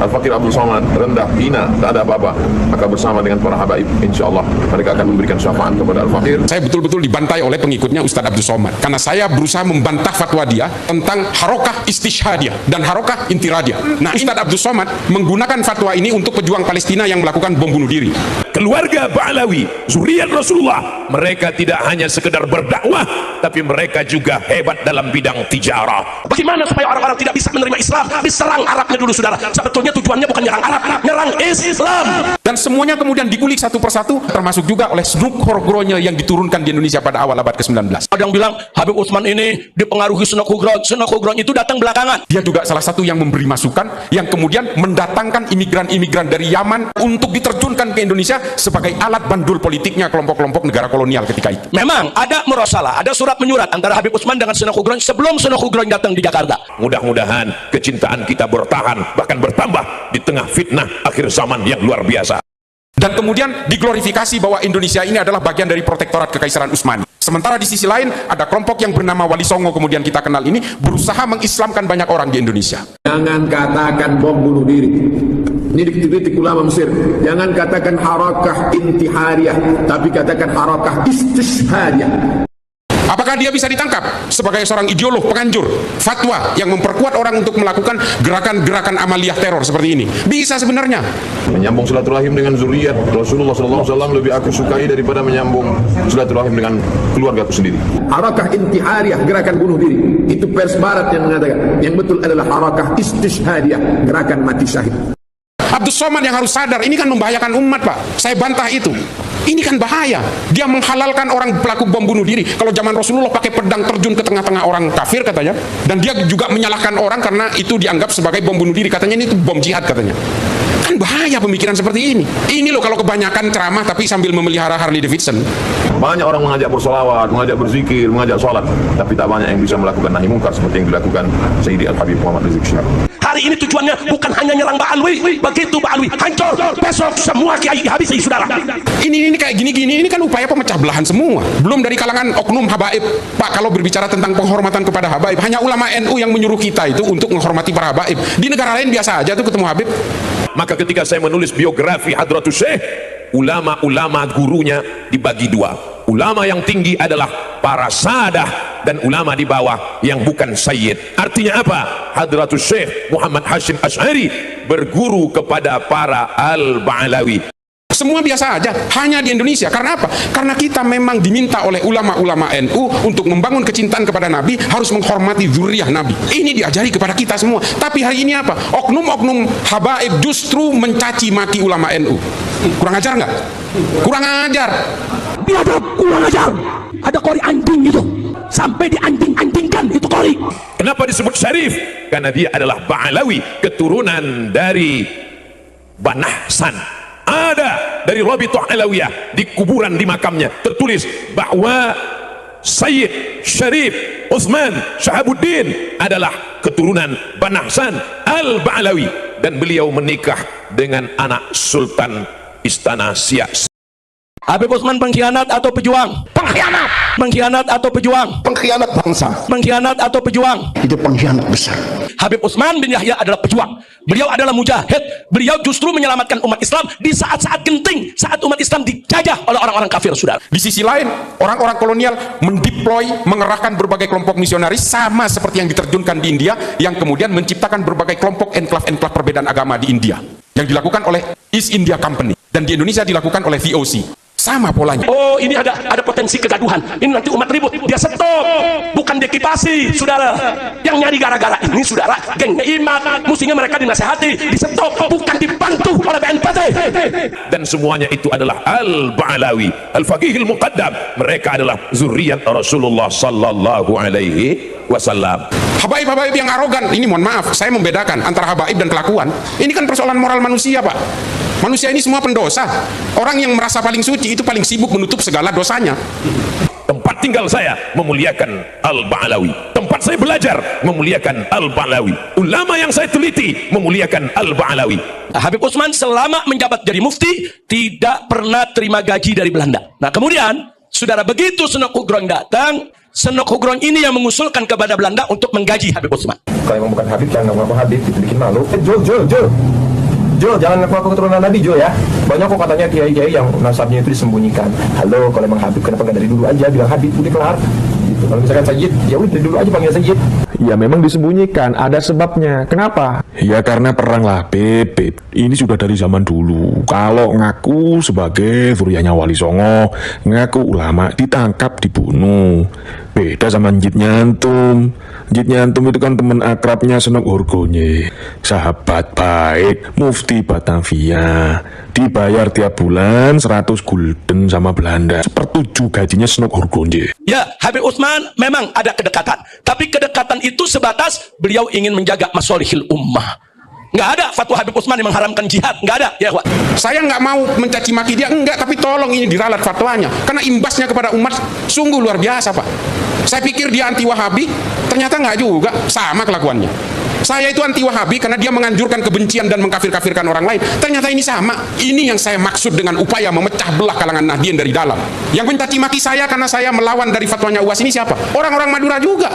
Al-Fakir Abdul Somad rendah, hina, tak ada apa-apa, maka bersama dengan para habaib insyaallah mereka akan memberikan syafaat kepada Al-Fakir. Saya betul-betul dibantai oleh pengikutnya Ustadz Abdul Somad karena saya berusaha membantah fatwa dia tentang harokah istishhadiyah dan harokah intiradiyah. Nah, Ustadz Abdul Somad menggunakan fatwa ini untuk pejuang Palestina yang melakukan bom bunuh diri. Keluarga Ba'alawi, zuriat Rasulullah, mereka tidak hanya sekedar berdakwah, tapi mereka juga hebat dalam bidang tijarah. Bagaimana supaya orang-orang tidak bisa menerima Islam? Diserang Arabnya dulu, saudara. Sebetulnya tujuannya bukan nyerang Arab, nyerang Islam. Dan semuanya kemudian dikulik satu persatu, termasuk juga oleh Snook Horgronya yang diturunkan di Indonesia pada awal abad ke-19. Ada yang bilang Habib Utsman ini dipengaruhi Snook Hogron. Snook Hogron itu datang belakangan. Dia juga salah satu yang memberi masukan yang kemudian mendatangkan imigran-imigran dari Yaman untuk diterjunkan ke Indonesia sebagai alat bandul politiknya kelompok-kelompok negara kolonial ketika itu. Memang ada murasalah, ada surat menyurat antara Habib Utsman dengan Snook Hogron sebelum Snook Hogron datang di Jakarta. Mudah-mudahan kecintaan kita bertahan, bahkan bertambah di tengah fitnah akhir zaman yang luar biasa. Dan kemudian diglorifikasi bahwa Indonesia ini adalah bagian dari protektorat Kekaisaran Utsmani. Sementara di sisi lain ada kelompok yang bernama Wali Songo kemudian kita kenal ini berusaha mengislamkan banyak orang di Indonesia. Jangan katakan bom bunuh diri. Ini dikritik ulama Mesir. Jangan katakan harakah intihariyah, tapi katakan harakah istishhadiyah. Apakah dia bisa ditangkap sebagai seorang ideolog, penganjur, fatwa yang memperkuat orang untuk melakukan gerakan-gerakan amaliyah teror seperti ini? Bisa sebenarnya. Menyambung silaturahim dengan zuriat Rasulullah SAW lebih aku sukai daripada menyambung silaturahim dengan keluarga aku sendiri. Harakah intihariyah, gerakan bunuh diri, itu pers barat yang mengatakan. Yang betul adalah harakah istishhadiyah, gerakan mati syahid. Abdul Somad yang harus sadar, ini kan membahayakan umat, Pak. Saya bantah itu. Ini kan bahaya. Dia menghalalkan orang pelaku bom bunuh diri. Kalau zaman Rasulullah pakai pedang terjun ke tengah-tengah orang kafir katanya. Dan dia juga menyalahkan orang karena itu dianggap sebagai bom bunuh diri. Katanya ini itu bom jihad katanya. Kan bahaya pemikiran seperti ini. Ini loh kalau kebanyakan ceramah tapi sambil memelihara Harley Davidson. Banyak orang mengajak bersolawat, mengajak berzikir, mengajak sholat, tapi tak banyak yang bisa melakukan nahi mungkar seperti yang dilakukan Sayyidi Al-Habib Muhammad Rizik Syihab. Hari ini tujuannya bukan hanya nyerang Ba'alwi. Begitu Ba'alwi hancur, besok semua kiai dihabisi, saudara. Ini kayak gini-gini, ini kan upaya pemecah belahan semua. Belum dari kalangan oknum habaib. Pak, kalau berbicara tentang penghormatan kepada habaib, hanya ulama NU yang menyuruh kita itu untuk menghormati para habaib. Di negara lain biasa aja tuh ketemu habib. Maka ketika saya menulis biografi Hadratus Syekh, ulama-ulama gurunya dibagi dua. Ulama yang tinggi adalah para sadah dan ulama di bawah yang bukan sayyid. Artinya apa? Hadratus Syekh Muhammad Hashim Asy'ari berguru kepada para Al-Ba'alawi. Semua biasa aja, hanya di Indonesia. Karena apa? Karena kita memang diminta oleh ulama-ulama NU untuk membangun kecintaan kepada Nabi, harus menghormati zuriyah Nabi. Ini diajari kepada kita semua. Tapi hari ini apa? Oknum-oknum habaib justru mencaci maki ulama NU. Kurang ajar nggak? Kurang ajar. Biadab, kurang ajar. Ada kori anjing itu. Sampai dianjing-anjingkan itu kori. Kenapa disebut syarif? Karena dia adalah Ba'alawi, keturunan dari Banahsan. Ada dari Rabithah Alawiyah di kuburan di makamnya tertulis bahwa Sayyid Syarif Utsman Syahabuddin adalah keturunan Banahsan Al-Ba'alawi dan beliau menikah dengan anak Sultan Istana Siak. Habib Utsman pengkhianat atau pejuang? Pengkhianat. Pengkhianat atau pejuang? Pengkhianat bangsa. Pengkhianat atau pejuang? Itu pengkhianat besar. Habib Utsman bin Yahya adalah pejuang. Beliau adalah mujahid. Beliau justru menyelamatkan umat Islam di saat-saat genting, saat umat Islam dijajah oleh orang-orang kafir, saudara. Di sisi lain, orang-orang kolonial mendeploy, mengerahkan berbagai kelompok misionaris sama seperti yang diterjunkan di India, yang kemudian menciptakan berbagai kelompok enklav-enklav perbedaan agama di India yang dilakukan oleh East India Company dan di Indonesia dilakukan oleh VOC. Sama polanya. Oh, ini ada potensi kegaduhan. Ini nanti umat ribut. Dia stop. Bukan dekipasi, saudara. Yang nyari gara-gara ini, saudara, gengnya Imat. Mestinya mereka dinasehati, di stop, bukan dibantu oleh BNPT. Dan semuanya itu adalah Al-Ba'alawi, Al-Faqihil Muqaddam. Mereka adalah zuriat Rasulullah sallallahu alaihi wasallam. Habaib-habaib yang arogan, ini mohon maaf, saya membedakan antara habaib dan kelakuan. Ini kan persoalan moral manusia, Pak. Manusia ini semua pendosa. Orang yang merasa paling suci itu paling sibuk menutup segala dosanya. Tempat tinggal saya memuliakan Al-Ba'alawi. Tempat saya belajar memuliakan Al-Ba'alawi. Ulama yang saya teliti memuliakan Al-Ba'alawi. Habib Utsman selama menjabat jadi mufti tidak pernah terima gaji dari Belanda. Nah, kemudian saudara, begitu Snook Hogron datang, Snook Hogron ini yang mengusulkan kepada Belanda untuk menggaji Habib Utsman. Kalau yang bukan Habib, jangan ngaku Habib, bikin malu. Jol. Jo, jangan ngaku-ngaku keturunan Nabi, Jo ya. Banyak kok katanya kiai-kiai yang nasabnya itu disembunyikan. Halo, kalau emang Habib, kenapa nggak dari dulu aja bilang Habib, udah kelar. Gitu. Kalau misalkan Sayyid, ya udah dari dulu aja panggil Sayyid. Ya memang disembunyikan, ada sebabnya. Kenapa? Ya karena perang lah, Beb. Ini sudah dari zaman dulu. Kalau ngaku sebagai Zuriyahnya Wali Songo, ngaku ulama, ditangkap, dibunuh. Beda sama Njit Nyantum. Njit Nyantum itu kan teman akrabnya Senok Hurgonye, sahabat baik Mufti Batavia, dibayar tiap bulan 100 gulden sama Belanda, sepertujuh gajinya Senok Hurgonye. Ya, Habib Utsman memang ada kedekatan, tapi kedekatan itu sebatas beliau ingin menjaga masolihil ummah. Nggak ada fatwa Habib Utsman yang mengharamkan jihad, nggak ada ya, Pak. Saya nggak mau mencaci maki dia, enggak, tapi tolong ini diralat fatwanya, karena imbasnya kepada umat sungguh luar biasa, Pak. Saya pikir dia anti Wahabi, ternyata nggak juga, sama kelakuannya. Saya itu anti Wahabi karena dia menganjurkan kebencian dan mengkafir-kafirkan orang lain. Ternyata ini sama. Ini yang saya maksud dengan upaya memecah belah kalangan Nahdien dari dalam. Yang mencaci maki saya karena saya melawan dari fatwanya UAS ini siapa? Orang-orang Madura juga,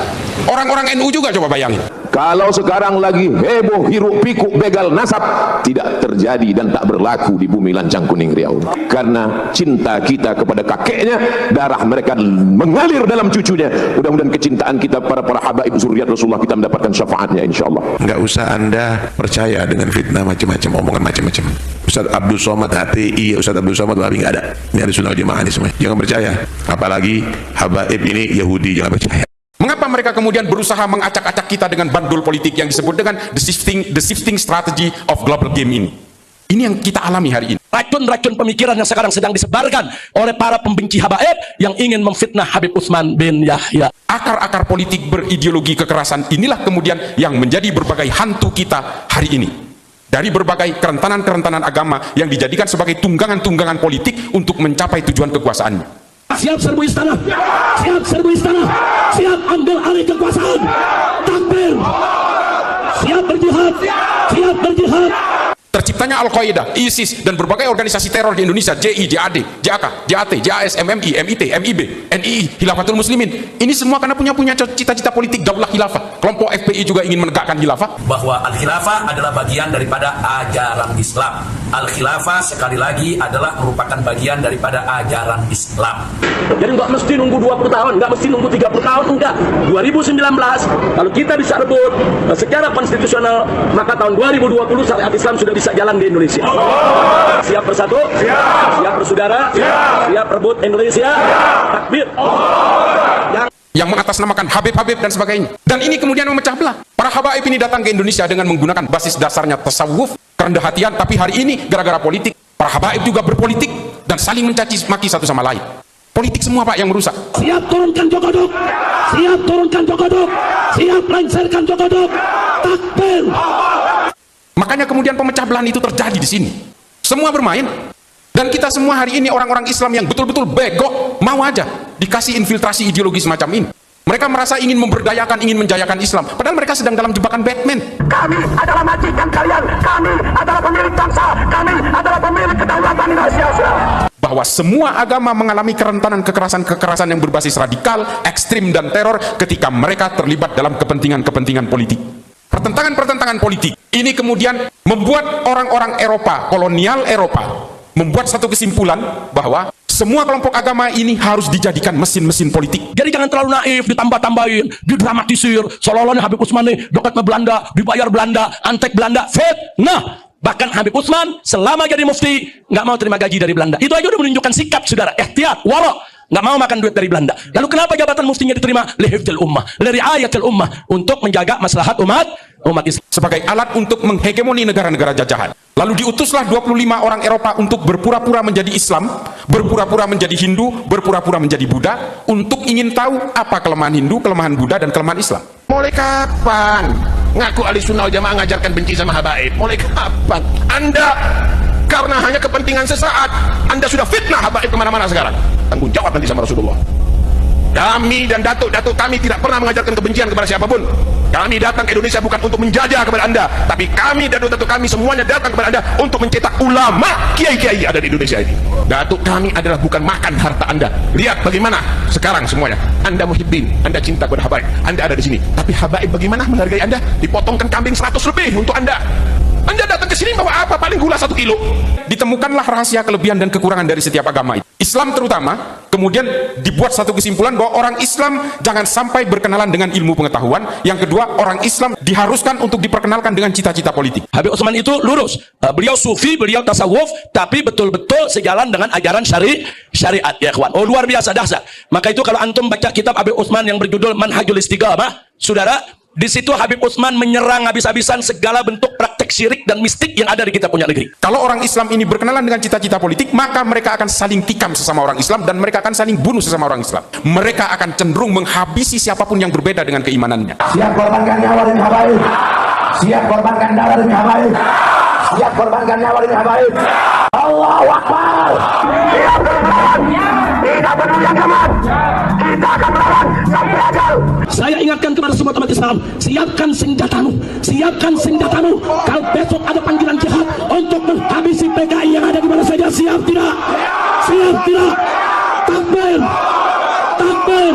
orang-orang NU juga, coba bayangin. Kalau sekarang lagi heboh hiruk pikuk begal nasab, tidak terjadi dan tak berlaku di bumi lancang kuning Riau. Karena cinta kita kepada kakeknya, darah mereka mengalir dalam cucunya. Mudah-mudahan kecintaan kita para habaib zuriat Rasulullah kita mendapatkan syafaatnya insyaallah. Nggak usah Anda percaya dengan fitnah macam-macam, omongan macam-macam. Ustaz Abdul Somad HTI, Ustaz Abdul Somad Wahabi, nggak ada. Ini ada sunnah jemaah ini semua. Jangan percaya. Apalagi habaib ini Yahudi, jangan percaya. Mengapa mereka kemudian berusaha mengacak-acak kita dengan bandul politik yang disebut dengan the shifting strategy of global game ini? Ini yang kita alami hari ini. Racun-racun pemikiran yang sekarang sedang disebarkan oleh para pembenci habaib yang ingin memfitnah Habib Utsman bin Yahya. Akar-akar politik berideologi kekerasan inilah kemudian yang menjadi berbagai hantu kita hari ini. Dari berbagai kerentanan-kerentanan agama yang dijadikan sebagai tunggangan-tunggangan politik untuk mencapai tujuan kekuasaannya. Siap serbu istana, siap serbu istana, siap ambil alih kekuasaan, takbir, siap berjihad, siap berjihad. Terciptanya Al-Qaeda, ISIS, dan berbagai organisasi teror di Indonesia, JI, JAD, JAK, JAT, JAS, MMI, MIT, MIB, NII, Khilafatul Muslimin. Ini semua karena punya cita-cita politik daulah khilafah. Kelompok FPI juga ingin menegakkan khilafah. Bahwa Al-Khilafah adalah bagian daripada ajaran Islam. Al-Khilafah sekali lagi adalah merupakan bagian daripada ajaran Islam. Jadi nggak mesti nunggu 20 tahun, nggak mesti nunggu 30 tahun, enggak. 2019, kalau kita bisa rebut secara konstitusional, maka tahun 2020 syariat Islam sudah bisa jalan di Indonesia. Siap bersatu, siap bersaudara, siap rebut Indonesia, takbir. Yang mengatasnamakan Habib-Habib dan sebagainya. Dan ini kemudian memecah belah. Para habaib ini datang ke Indonesia dengan menggunakan basis dasarnya tasawuf, kerendah hatian, tapi hari ini gara-gara politik, para habaib juga berpolitik dan saling mencaci maki satu sama lain. Politik semua, Pak, yang merusak. Siap turunkan Jokodok, siap turunkan Jokodok, siap lengserkan Jokodok, takbir. Makanya kemudian pemecah belahan itu terjadi di sini. Semua bermain. Dan kita semua hari ini orang-orang Islam yang betul-betul bego, mau aja dikasih infiltrasi ideologi semacam ini. Mereka merasa ingin memberdayakan, ingin menjayakan Islam. Padahal mereka sedang dalam jebakan Batman. Kami adalah majikan kalian, kami adalah pemilik bangsa, kami adalah pemilik kedaulatan Indonesia. Bahwa semua agama mengalami kerentanan kekerasan-kekerasan yang berbasis radikal, ekstrim, dan teror ketika mereka terlibat dalam kepentingan-kepentingan politik. Pertentangan-pertentangan politik ini kemudian membuat orang-orang Eropa, kolonial Eropa, membuat satu kesimpulan bahwa semua kelompok agama ini harus dijadikan mesin-mesin politik. Jadi jangan terlalu naif, ditambah-tambahin, didramatisir, seolah-olahnya Habib Utsman nih dekat sama Belanda, dibayar Belanda, antek Belanda, fitnah. Bahkan Habib Utsman selama jadi mufti nggak mau terima gaji dari Belanda. Itu aja udah menunjukkan sikap, saudara, ihtiyat, wara, nggak mau makan duit dari Belanda. Lalu kenapa jabatan muftinya diterima? Lihifdil ummah, liriayatil ummah, untuk menjaga maslahat umat Islam, sebagai alat untuk menghegemoni negara-negara jajahan. Lalu diutuslah 25 orang Eropa untuk berpura-pura menjadi Islam, berpura-pura menjadi Hindu, berpura-pura menjadi Buddha, untuk ingin tahu apa kelemahan Hindu, kelemahan Buddha, dan kelemahan Islam. Mulai kapan ngaku ahli sunnah wal jamaah ngajarkan benci sama habaib? Mulai kapan? Anda karena hanya kepentingan sesaat, Anda sudah fitnah habaib kemana-mana sekarang. Tanggung jawab nanti sama Rasulullah. Kami dan datuk-datuk kami tidak pernah mengajarkan kebencian kepada siapapun. Kami datang ke Indonesia bukan untuk menjajah kepada Anda, tapi kami dan datuk-datuk kami semuanya datang kepada Anda untuk mencetak ulama, kiai-kiai ada di Indonesia ini. Datuk kami adalah bukan makan harta Anda. Lihat bagaimana sekarang semuanya. Anda muhibbin, Anda cinta kepada habaib, Anda ada di sini. Tapi habaib bagaimana menghargai Anda? Dipotongkan kambing 100 lebih untuk Anda. Anda datang ke sini bawa apa? berapa? Paling gula 1 kilo. Ditemukanlah rahasia kelebihan dan kekurangan dari setiap agama itu. Islam terutama, kemudian dibuat satu kesimpulan bahwa orang Islam jangan sampai berkenalan dengan ilmu pengetahuan. Yang kedua, orang Islam diharuskan untuk diperkenalkan dengan cita-cita politik. Habib Utsman itu lurus. Beliau sufi, beliau tasawuf, tapi betul-betul sejalan dengan ajaran syariat, ya kawan. Oh, luar biasa dahsyat. Maka itu kalau antum baca kitab Habib Utsman yang berjudul Manhajul Istiqamah, saudara, di situ Habib Utsman menyerang habis-habisan segala bentuk praktek syirik dan mistik yang ada di kita punya negeri. Kalau orang Islam ini berkenalan dengan cita-cita politik, maka mereka akan saling tikam sesama orang Islam dan mereka akan saling bunuh sesama orang Islam. Mereka akan cenderung menghabisi siapapun yang berbeda dengan keimanannya. Siap korbankan nyawa demi habaib. Siap korbankan nyawa demi habaib. Siap korbankan nyawa demi habaib. Allahu Akbar. Siap berperang. Tidak peduli agama. Kita akan melawan sampai ajal. Saya ingatkan kepada semua umat Islam, siapkan senjatamu, siapkan senjatamu. Kalau besok ada panggilan jihad untuk menghabisi PKI yang ada di mana saja, siap tidak? Siap tidak? Takbir! Takbir!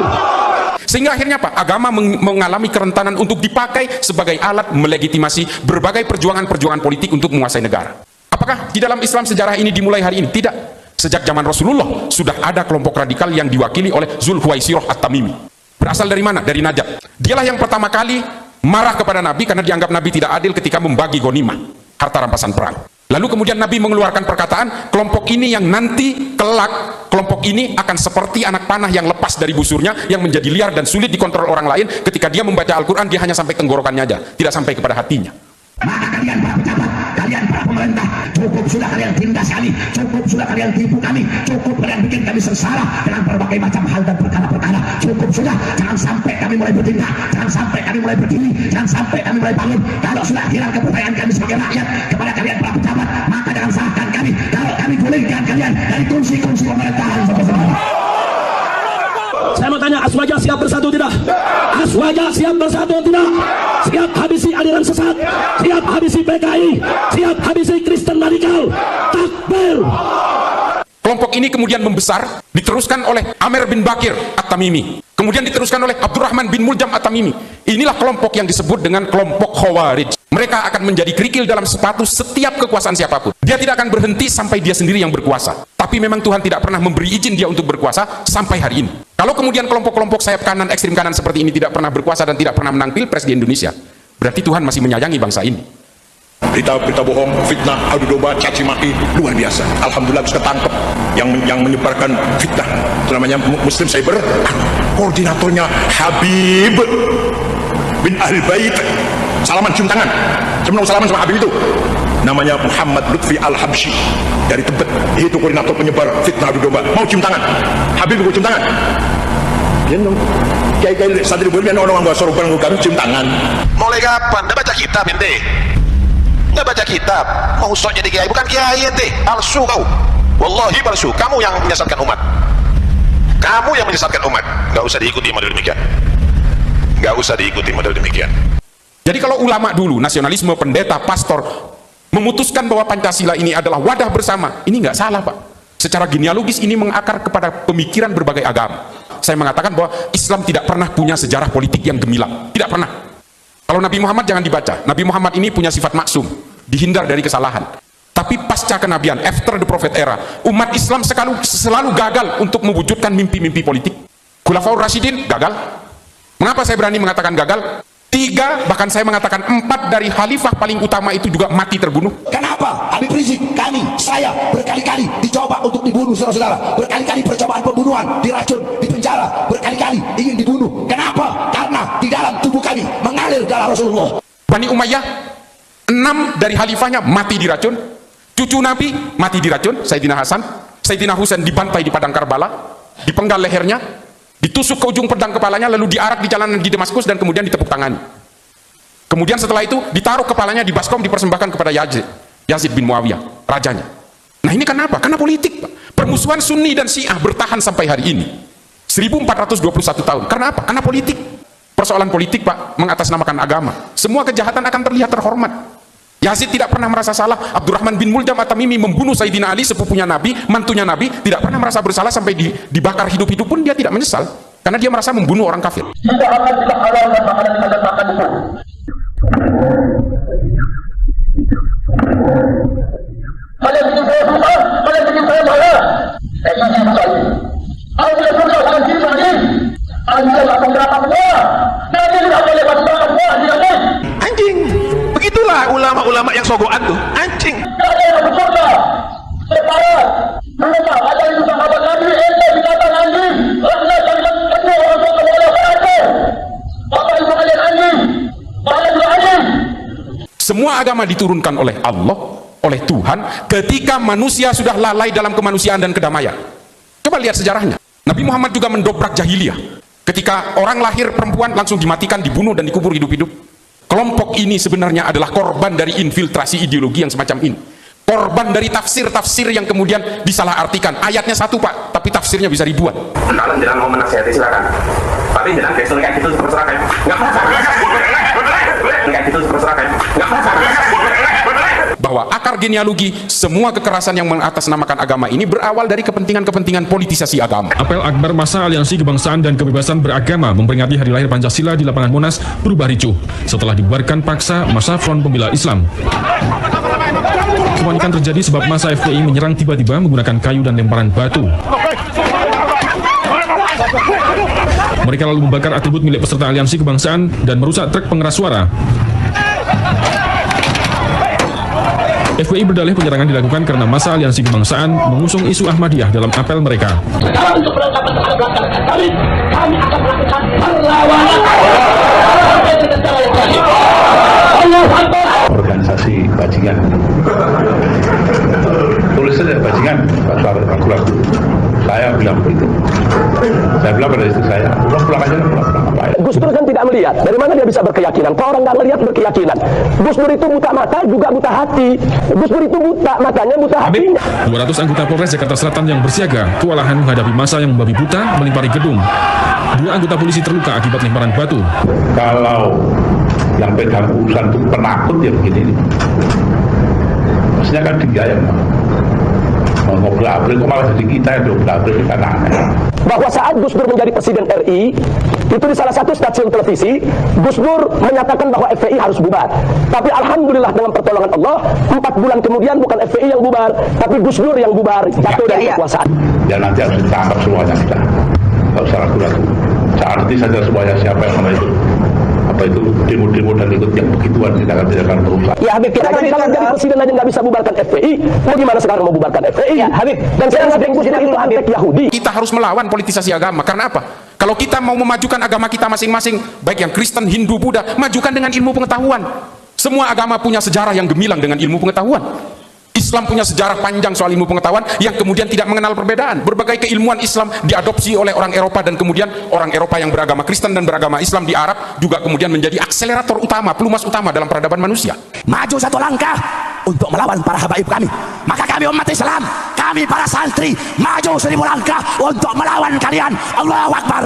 Sehingga akhirnya apa? Agama mengalami kerentanan untuk dipakai sebagai alat melegitimasi berbagai perjuangan-perjuangan politik untuk menguasai negara. Apakah di dalam Islam sejarah ini dimulai hari ini? Tidak. Sejak zaman Rasulullah sudah ada kelompok radikal yang diwakili oleh Zulhuwaisirah At-Tamimi. Berasal dari mana? Dari Najd. Dialah yang pertama kali marah kepada Nabi karena dianggap Nabi tidak adil ketika membagi ghanimah, harta rampasan perang. Lalu kemudian Nabi mengeluarkan perkataan, kelompok ini yang nanti kelak, kelompok ini akan seperti anak panah yang lepas dari busurnya, yang menjadi liar dan sulit dikontrol orang lain. Ketika dia membaca Al-Quran, dia hanya sampai tenggorokannya aja, tidak sampai kepada hatinya. Maka kalian para pejabat, kalian para pemerintah, cukup sudah kalian tindas kami, cukup sudah kalian tipu kami, cukup kalian bikin kami sengsara dengan berbagai macam hal dan perkara-perkara. Cukup sudah, jangan sampai kami mulai bertindak, jangan sampai kami mulai berdiri, jangan sampai kami mulai bangun. Kalau sudah hilang kepercayaan kami sebagai rakyat kepada kalian para pejabat, maka jangan salahkan kami kalau kami gulingkan kalian dari kursi-kursi pemerintahan. Saya mau tanya, Aswaja siap bersatu tidak? Aswaja siap bersatu tidak? Siap habisi aliran sesat? Siap habisi PKI? Siap habisi Kristen radikal? Takbir! Kelompok ini kemudian membesar, diteruskan oleh Amir bin Bakir At-Tamimi, kemudian diteruskan oleh Abdurrahman bin Muljam At-Tamimi. Inilah kelompok yang disebut dengan kelompok Khawarij. Mereka akan menjadi kerikil dalam sepatu setiap kekuasaan siapapun. Dia tidak akan berhenti sampai dia sendiri yang berkuasa. Tapi memang Tuhan tidak pernah memberi izin dia untuk berkuasa sampai hari ini. Kalau kemudian kelompok-kelompok sayap kanan, ekstrim kanan seperti ini tidak pernah berkuasa dan tidak pernah menang pilpres di Indonesia, berarti Tuhan masih menyayangi bangsa ini. Berita bohong, fitnah, adu domba, caci maki, luar biasa. Alhamdulillah bisa ketangkep yang menyebarkan fitnah. Itu namanya Muslim Cyber. Koordinatornya Habib bin Ahl Bait. Salaman, cium tangan. Saya mau salaman sama Habib itu. Namanya Muhammad Lutfi Al-Habsyi dari Tebet. Itu koordinator penyebar fitnah adu domba. Mau cium tangan? Habib mau cium tangan? Ya dong. Kayak sadri bulan orang nggak suruh barang garut cium tangan. Mulai kapan? Udah baca kitab ente? Nggak baca kitab? Mau sok jadi kiai? Bukan kiai ente. Palsu kau. Wallahi palsu. Kamu yang menyesatkan umat. Kamu yang menyesatkan umat. Nggak usah diikuti model demikian. Nggak usah diikuti model demikian. Jadi kalau ulama dulu, nasionalisme, pendeta, pastor memutuskan bahwa Pancasila ini adalah wadah bersama, ini nggak salah Pak. Secara genealogis ini mengakar kepada pemikiran berbagai agama. Saya mengatakan bahwa Islam tidak pernah punya sejarah politik yang gemilang, tidak pernah. Kalau Nabi Muhammad jangan dibaca. Nabi Muhammad ini punya sifat maksum, dihindar dari kesalahan. Tapi pasca kenabian, after the prophet era, umat Islam selalu gagal untuk mewujudkan mimpi-mimpi politik. Khulafaur Rasyidin gagal. Mengapa saya berani mengatakan gagal? 3, bahkan saya mengatakan 4 dari khalifah paling utama itu juga mati terbunuh. Kenapa? Habib Rizik, saya berkali-kali dicoba untuk dibunuh, saudara-saudara. Berkali-kali percobaan pembunuhan, diracun, dipenjara, berkali-kali ingin dibunuh. Kenapa? Karena di dalam tubuh kami mengalir darah Rasulullah. Bani Umayyah, 6 dari khalifahnya mati diracun. Cucu Nabi mati diracun, Sayyidina Hasan. Sayyidina Husain dibantai di padang Karbala, dipenggal lehernya, ditusuk ke ujung pedang kepalanya, lalu diarak di jalanan di Damaskus dan kemudian ditepuk tangani. Kemudian setelah itu ditaruh kepalanya di baskom, dipersembahkan kepada Yazid bin Muawiyah, rajanya. Nah ini kenapa? Karena politik Pak. Permusuhan Sunni dan Syiah bertahan sampai hari ini 1421 tahun. Karena apa? Karena politik. Persoalan politik Pak mengatasnamakan agama. Semua kejahatan akan terlihat terhormat. Yazid tidak pernah merasa salah. Abdurrahman bin Muljam At-Tamimi membunuh Sayyidina Ali, sepupunya Nabi, mantunya Nabi, tidak pernah merasa bersalah sampai dibakar hidup-hidup pun dia tidak menyesal karena dia merasa membunuh orang kafir. Jika akan kita halalkan makanan yang kata makan itu. Quran tuh anjing. Semua agama diturunkan oleh Allah, oleh Tuhan, ketika manusia sudah lalai dalam kemanusiaan dan kedamaian. Coba lihat sejarahnya. Nabi Muhammad juga mendobrak jahiliyah. Ketika orang lahir perempuan langsung dimatikan, dibunuh dan dikubur hidup-hidup. Kelompok ini sebenarnya adalah korban dari infiltrasi ideologi yang semacam ini. Korban dari tafsir-tafsir yang kemudian disalahartikan. Ayatnya satu Pak, tapi tafsirnya bisa ribuan. Kalau jangan mau menasihati silakan. Tapi jangan gestur kayak gitu terserah kayak. Enggak apa-apa. Kayak gitu terserah kayak. Enggak apa-apa. Bahwa akar genealogi semua kekerasan yang mengatasnamakan agama ini berawal dari kepentingan-kepentingan politisasi agama. Apel akbar masa Aliansi Kebangsaan dan Kebebasan Beragama memperingati hari lahir Pancasila di lapangan Monas berubah ricuh setelah dibubarkan paksa masa Front Pembela Islam. Kepanikan terjadi sebab masa FPI menyerang tiba-tiba menggunakan kayu dan lemparan batu. Mereka lalu membakar atribut milik peserta Aliansi Kebangsaan dan merusak truk pengeras suara. FPI berdalih penyerangan dilakukan karena masa Aliansi Kebangsaan mengusung isu Ahmadiyah dalam apel mereka. Sekarang untuk penangkapan terhadap langkah kami akan melakukan perlawanan dengan cara yang berani. Organisasi bajingan. Tulis saja bajingan, ragu-ragu. Saya bilang begitu. Saya bilang pada istri saya, pulang aja, pulang. Gus Dur kan tidak melihat. Dari mana dia bisa berkeyakinan? Kalau orang nggak melihat berkeyakinan. Gus Dur itu buta mata juga buta hati. Gus Dur itu buta matanya, buta hatinya. 200 anggota Polres Jakarta Selatan yang bersiaga kewalahan menghadapi massa yang membabi buta melimpari gedung. 2 anggota polisi terluka akibat lemparan batu. Kalau yang pegang urusan itu penakut ya begini. Maksudnya kan dia yang mau ngobrol-ngobrol, kok malah jadi kita yang ngobrol-ngobrol di kanannya. Bahwa saat Gus Dur menjadi Presiden RI, itu di salah satu stasiun televisi, Gus Dur menyatakan bahwa FPI harus bubar. Tapi alhamdulillah dengan pertolongan Allah, 4 bulan kemudian bukan FPI yang bubar, tapi Gus Dur yang bubar, jatuh dari kekuasaan. Ya nanti harus ditangkap semuanya kita. Tidak usah ragu-ragu. Saya arti saja semuanya siapa yang mana itu. Apa itu demo-demo dan ikut yang begituan tidak akan berusaha. Ya Habib, kita kalau jadi presiden aja nggak bisa bubarkan FPI, bagaimana sekarang mau bubarkan FPI? Ya Habib, dan saya nggak Gus Dur itu antek Yahudi. Kita harus melawan politisasi agama. Karena apa? Kalau kita mau memajukan agama kita masing-masing, baik yang Kristen, Hindu, Buddha, majukan dengan ilmu pengetahuan. Semua agama punya sejarah yang gemilang dengan ilmu pengetahuan. Islam punya sejarah panjang soal ilmu pengetahuan yang kemudian tidak mengenal perbedaan. Berbagai keilmuan Islam diadopsi oleh orang Eropa dan kemudian orang Eropa yang beragama Kristen dan beragama Islam di Arab juga kemudian menjadi akselerator utama, pelumas utama dalam peradaban manusia. Maju satu langkah untuk melawan para habaib kami. Maka kami umat Islam, kami para santri, maju 1000 langkah untuk melawan kalian. Allahu Akbar.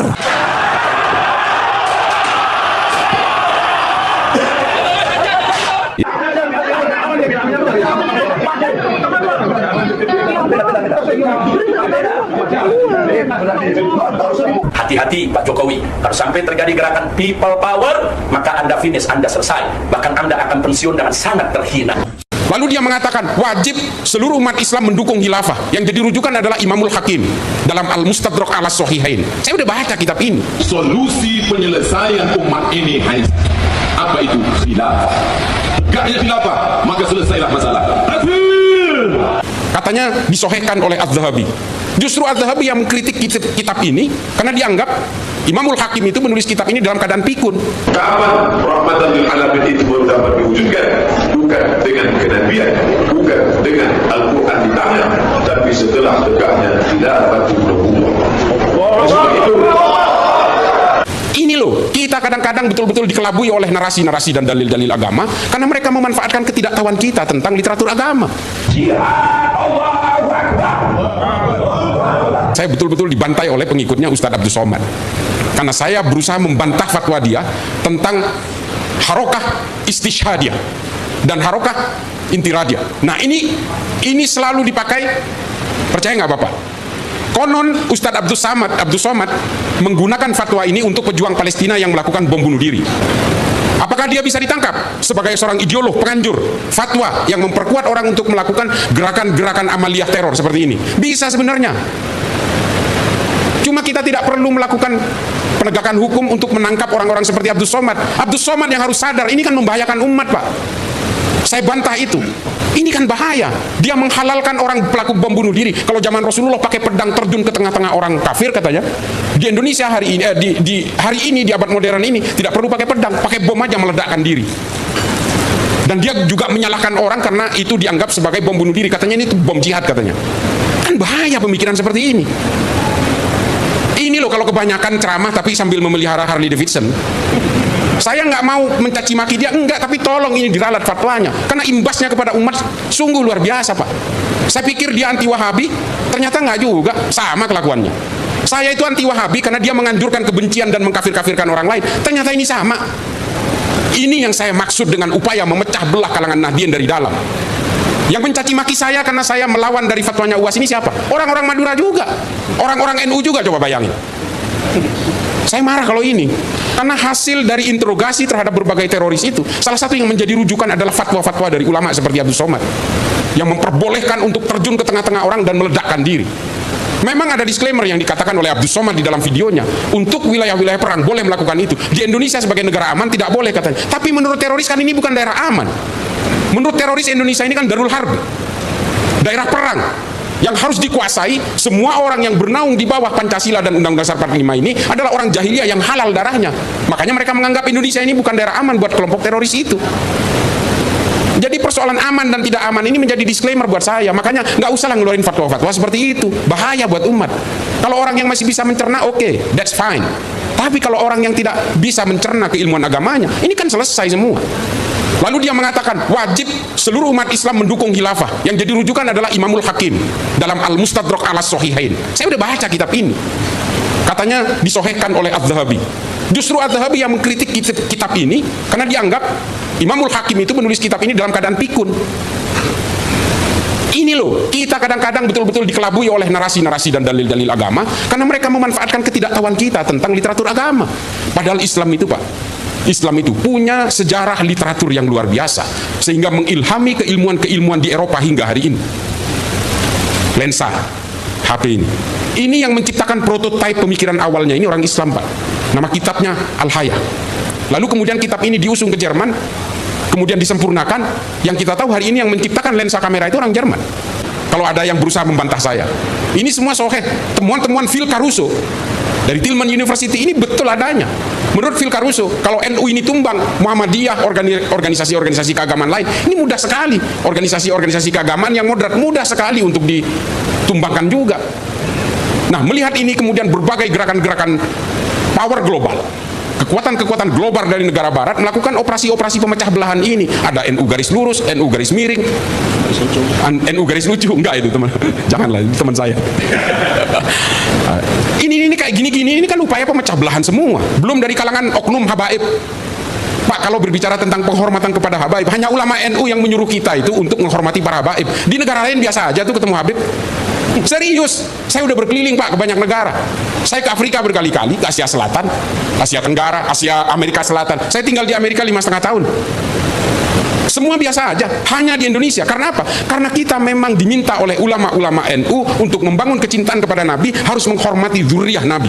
Hati-hati Pak Jokowi, kalau sampai terjadi gerakan people power, maka Anda finish, Anda selesai. Bahkan Anda akan pensiun dengan sangat terhina. Lalu dia mengatakan wajib seluruh umat Islam mendukung khilafah. Yang jadi rujukan adalah Imamul Hakim dalam Al-Mustadrak ala Sahihain. Saya udah baca kitab ini. Solusi penyelesaian umat ini hanya apa itu? Khilafah. Gaknya khilafah, maka selesailah masalah. Katanya disohhikan oleh Az-Zahabi. Justru Az-Zahabi yang mengkritik kitab ini karena dianggap Imamul Hakim itu menulis kitab ini dalam keadaan pikun. Kapan rahmatan lil alamin itu baru dapat diwujudkan? Bukan dengan kenabian, bukan dengan Al-Quran di tangan, tapi setelah tegaknya khilafatul nubuwwah. Ini loh, kita kadang-kadang betul-betul dikelabui oleh narasi-narasi dan dalil-dalil agama karena mereka memanfaatkan ketidaktahuan kita tentang literatur agama. Saya betul-betul dibantai oleh pengikutnya Ustadz Abdul Somad karena saya berusaha membantah fatwa dia tentang harokah istishhadiyah dan harokah intiradiyah. Nah ini selalu dipakai, percaya nggak Bapak? Konon Ustadz Abdul Somad menggunakan fatwa ini untuk pejuang Palestina yang melakukan bom bunuh diri. Apakah dia bisa ditangkap sebagai seorang ideolog, penganjur fatwa yang memperkuat orang untuk melakukan gerakan-gerakan amaliyah teror seperti ini? Bisa sebenarnya. Cuma kita tidak perlu melakukan penegakan hukum untuk menangkap orang-orang seperti Abdul Somad. Abdul Somad yang harus sadar, ini kan membahayakan umat, Pak. Saya bantah itu. Ini kan bahaya. Dia menghalalkan orang pelaku bom bunuh diri. Kalau zaman Rasulullah pakai pedang terjun ke tengah-tengah orang kafir katanya. Di Indonesia hari ini, di hari ini di abad modern ini tidak perlu pakai pedang, pakai bom aja meledakkan diri. Dan dia juga menyalahkan orang karena itu dianggap sebagai bom bunuh diri. Katanya ini bom jihad katanya. Kan bahaya pemikiran seperti ini. Ini loh kalau kebanyakan ceramah tapi sambil memelihara Harley Davidson. Saya nggak mau mencaci maki dia, enggak, tapi tolong ini diralat fatwanya. Karena imbasnya kepada umat sungguh luar biasa, Pak. Saya pikir dia anti Wahabi, ternyata nggak juga, sama kelakuannya. Saya itu anti Wahabi karena dia menganjurkan kebencian dan mengkafir-kafirkan orang lain. Ternyata ini sama. Ini yang saya maksud dengan upaya memecah belah kalangan Nahdien dari dalam. Yang mencaci maki saya karena saya melawan dari fatwanya UAS ini siapa? Orang-orang Madura juga, orang-orang NU juga, coba bayangin. Saya marah kalau ini, karena hasil dari interogasi terhadap berbagai teroris itu, salah satu yang menjadi rujukan adalah fatwa-fatwa dari ulama seperti Abdus Somad, yang memperbolehkan untuk terjun ke tengah-tengah orang dan meledakkan diri. Memang ada disclaimer yang dikatakan oleh Abdus Somad di dalam videonya, untuk wilayah-wilayah perang boleh melakukan itu. Di Indonesia sebagai negara aman tidak boleh katanya. Tapi menurut teroris kan ini bukan daerah aman. Menurut teroris Indonesia ini kan Darul Harb, daerah perang yang harus dikuasai. Semua orang yang bernaung di bawah Pancasila dan Undang-Undang Dasar 45 ini adalah orang jahiliyah yang halal darahnya. Makanya mereka menganggap Indonesia ini bukan daerah aman buat kelompok teroris itu. Jadi persoalan aman dan tidak aman ini menjadi disclaimer buat saya. Makanya nggak usah lah ngeluarin fatwa-fatwa seperti itu. Bahaya buat umat. Kalau orang yang masih bisa mencerna, oke, that's fine. Tapi kalau orang yang tidak bisa mencerna keilmuan agamanya, ini kan selesai semua. Lalu dia mengatakan wajib seluruh umat Islam mendukung khilafah. Yang jadi rujukan adalah Imamul Hakim dalam Al-Mustadrak ala Sahihain. Saya udah baca kitab ini. Katanya disohhikan oleh Adz-Dzahabi. Justru Adz-Dzahabi yang mengkritik kitab ini karena dianggap Imamul Hakim itu menulis kitab ini dalam keadaan pikun. Ini loh, kita kadang-kadang betul-betul dikelabui oleh narasi-narasi dan dalil-dalil agama karena mereka memanfaatkan ketidaktahuan kita tentang literatur agama. Padahal Islam itu, Pak, Islam itu punya sejarah literatur yang luar biasa sehingga mengilhami keilmuan-keilmuan di Eropa hingga hari ini. Lensa HP ini yang menciptakan prototipe pemikiran awalnya ini orang Islam, Pak. Nama kitabnya Al-Haya. Lalu kemudian kitab ini diusung ke Jerman, kemudian disempurnakan. Yang kita tahu hari ini yang menciptakan lensa kamera itu orang Jerman. Kalau ada yang berusaha membantah saya, ini semua soheh. Temuan-temuan Phil Caruso dari Tillman University ini betul adanya. Menurut Phil Caruso, kalau NU ini tumbang, Muhammadiyah, organisasi-organisasi keagamaan lain, ini mudah sekali. Organisasi-organisasi keagamaan yang moderat mudah sekali untuk ditumbangkan juga. Nah, melihat ini kemudian berbagai gerakan-gerakan power global, kekuatan-kekuatan global dari negara barat melakukan operasi-operasi pemecah belahan ini. Ada NU garis lurus, NU garis miring, NU garis lucu. Enggak itu teman, janganlah, itu teman saya. Ini kayak gini-gini, ini kan upaya pemecah belahan semua. Belum dari kalangan oknum habaib. Pak, kalau berbicara tentang penghormatan kepada habaib, hanya ulama NU yang menyuruh kita itu untuk menghormati para habaib. Di negara lain biasa aja tuh ketemu habib. Serius, saya udah berkeliling, Pak, ke banyak negara. Saya ke Afrika berkali-kali, ke Asia Selatan, Asia Tenggara, Asia Amerika Selatan. Saya tinggal di Amerika 5,5 tahun. Semua biasa aja, hanya di Indonesia. Karena apa? Karena kita memang diminta oleh ulama-ulama NU untuk membangun kecintaan kepada Nabi, harus menghormati zuriyah Nabi.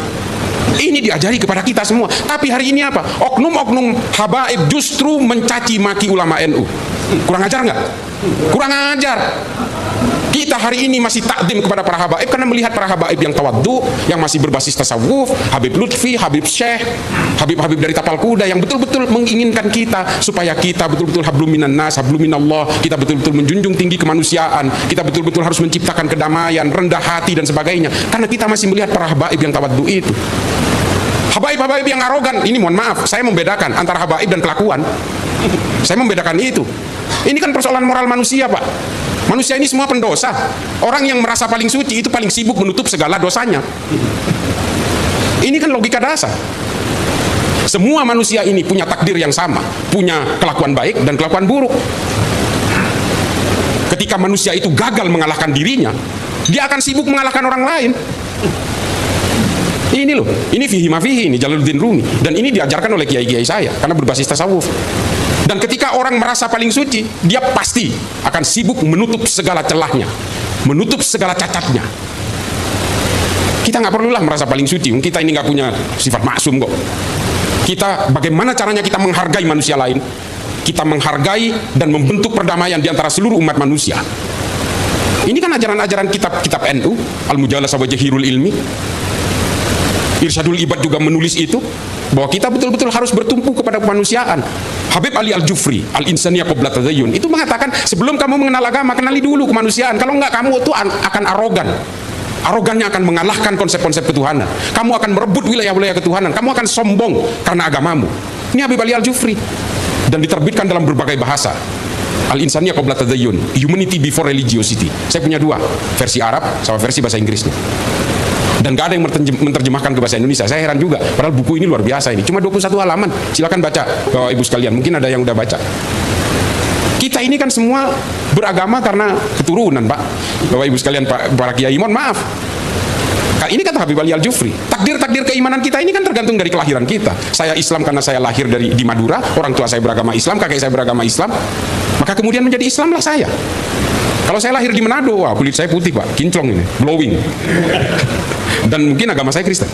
Ini diajari kepada kita semua. Tapi hari ini apa? Oknum-oknum habaib justru mencaci maki ulama NU. Kurang ajar nggak? Kurang ajar. Kita hari ini masih takdim kepada para habaib karena melihat para habaib yang tawaddu, yang masih berbasis tasawuf, Habib Lutfi, Habib Syekh, Habib-habib dari tapal kuda yang betul-betul menginginkan kita supaya kita betul-betul hablum minan nas, hablum minallah, kita betul-betul menjunjung tinggi kemanusiaan, kita betul-betul harus menciptakan kedamaian, rendah hati dan sebagainya. Karena kita masih melihat para habaib yang tawaddu itu. Habaib-habaib yang arogan, ini mohon maaf, saya membedakan antara habaib dan kelakuan. Saya membedakan itu. Ini kan persoalan moral manusia, Pak. Manusia ini semua pendosa. Orang yang merasa paling suci itu paling sibuk menutup segala dosanya. Ini kan logika dasar. Semua manusia ini punya takdir yang sama, punya kelakuan baik dan kelakuan buruk. Ketika manusia itu gagal mengalahkan dirinya, dia akan sibuk mengalahkan orang lain. Ini loh, ini fihi ma fihi, ini Jalaluddin Rumi. Dan ini diajarkan oleh kiai-kiai saya, karena berbasis tasawuf. Dan ketika orang merasa paling suci, dia pasti akan sibuk menutup segala celahnya, menutup segala cacatnya. Kita nggak perlulah merasa paling suci, kita ini nggak punya sifat maksum kok. Kita, bagaimana caranya kita menghargai manusia lain? kita menghargai dan membentuk perdamaian di antara seluruh umat manusia. Ini kan ajaran-ajaran kitab NU, Al-Mujalasah wa Jahirul Ilmi. Irsyadul Ibad juga menulis itu, bahwa kita betul-betul harus bertumpu kepada kemanusiaan. Habib Ali Al-Jufri, Al-Insaniyah Qabla Tadayun, itu mengatakan, sebelum kamu mengenal agama, kenali dulu kemanusiaan. Kalau enggak, kamu itu akan arogan. Arogannya akan mengalahkan konsep-konsep ketuhanan. Kamu akan merebut wilayah-wilayah ketuhanan. Kamu akan sombong karena agamamu. Ini Habib Ali Al-Jufri. Dan diterbitkan dalam berbagai bahasa. Al-Insaniyah Qabla Tadayun, Humanity Before Religiosity. Saya punya dua, versi Arab sama versi bahasa Inggrisnya. Dan gak ada yang menerjemahkan ke bahasa Indonesia. Saya heran juga, padahal buku ini luar biasa ini. Cuma 21 halaman. Silakan baca, Bapak Ibu sekalian. Mungkin ada yang udah baca. Kita ini kan semua beragama karena keturunan, Pak. Bapak Ibu sekalian, para kiai, mohon maaf. Ini kata Habib Ali Al-Jufri, takdir keimanan kita ini kan tergantung dari kelahiran kita. Saya Islam karena saya lahir di Madura, orang tua saya beragama Islam, kakek saya beragama Islam, maka kemudian menjadi Islamlah saya. Kalau saya lahir di Manado, wah, kulit saya putih, Pak, kinclong ini, glowing. Dan mungkin agama saya Kristen.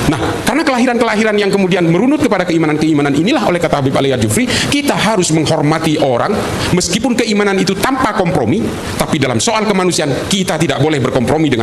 Nah, karena kelahiran-kelahiran yang kemudian merunut kepada keimanan-keimanan inilah, oleh kata Habib Ali Al-Jufri, kita harus menghormati orang meskipun keimanan itu tanpa kompromi, tapi dalam soal kemanusiaan kita tidak boleh berkompromi dengan